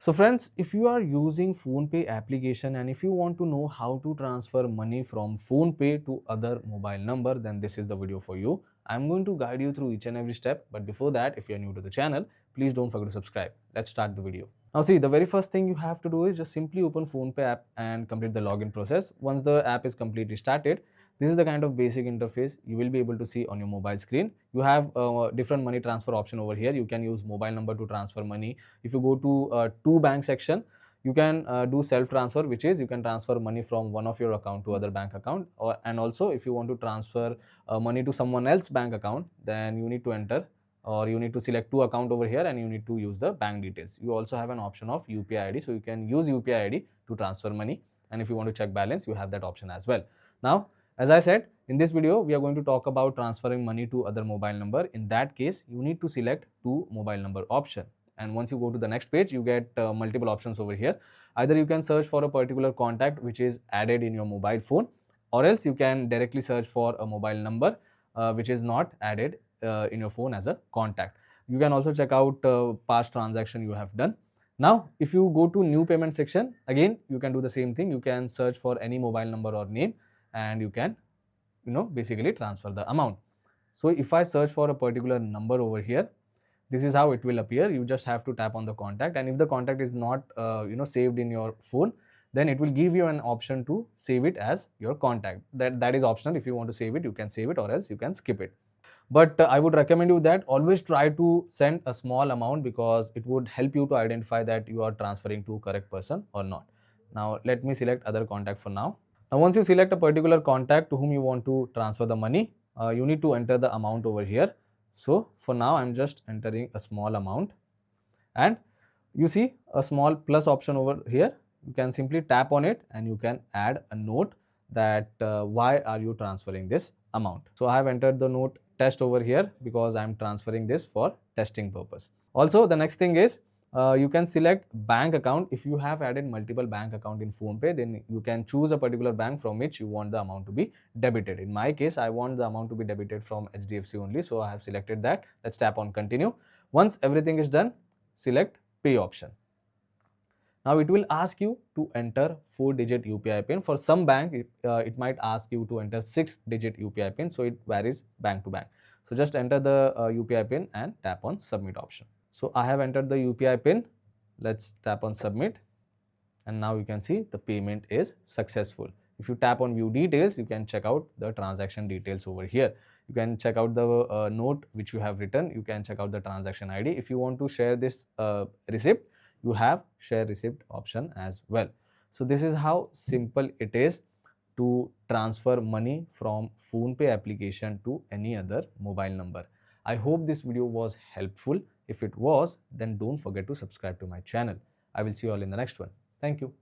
So friends, if you are using Phonepe application and if you want to know how to transfer money from Phonepe to other mobile number, then this is the video for you. I'm going to guide you through each and every step. But before that, if you're new to the channel, please don't forget to subscribe. Let's start the video. Now see, the very first thing you have to do is just simply open Phonepe app and complete the login process. Once the app is completely started, this is the kind of basic interface you will be able to see on your mobile screen. You have different money transfer option over here. You can use mobile number to transfer money. If you go to bank section, you can do self transfer, which is you can transfer money from one of your account to other bank account, and also if you want to transfer money to someone else bank account, then you need to enter or you need to select two account over here and you need to use the bank details. You also have an option of UPI ID, so you can use UPI ID to transfer money, and if you want to check balance, you have that option as well. Now, as I said, in this video, we are going to talk about transferring money to other mobile number. In that case, you need to select two mobile number option. And once you go to the next page, you get multiple options over here. Either you can search for a particular contact which is added in your mobile phone, or else you can directly search for a mobile number which is not added in your phone as a contact. You can also check out past transaction you have done. Now, if you go to new payment section, again, you can do the same thing. You can search for any mobile number or name and you can, basically transfer the amount. So if I search for a particular number over here, this is how it will appear. You just have to tap on the contact, and if the contact is not saved in your phone, then it will give you an option to save it as your contact. That is optional. If you want to save it, you can save it, or else you can skip it. But I would recommend you that always try to send a small amount, because it would help you to identify that you are transferring to correct person or not. Now let me select other contact for now. Now once you select a particular contact to whom you want to transfer the money, you need to enter the amount over here. So for now, I'm just entering a small amount, and you see a small plus option over here. You can simply tap on it and you can add a note that why are you transferring this amount. So I have entered the note test over here because I'm transferring this for testing purpose. Also, the next thing is you can select bank account. If you have added multiple bank account in Phonepe, then you can choose a particular bank from which you want the amount to be debited. In my case, I want the amount to be debited from HDFC only, so I have selected that. Let's tap on continue. Once everything is done, select pay option. Now it will ask you to enter 4-digit UPI PIN. For some bank, it might ask you to enter 6-digit UPI PIN. So it varies bank to bank. So just enter the UPI PIN and tap on submit option. So I have entered the UPI PIN. Let's tap on submit. And now you can see the payment is successful. If you tap on view details, you can check out the transaction details over here. You can check out the note which you have written. You can check out the transaction ID. If you want to share this receipt, you have share receipt option as well. So this is how simple it is to transfer money from Phonepe application to any other mobile number. I hope this video was helpful. If it was, then don't forget to subscribe to my channel. I will see you all in the next one. Thank you.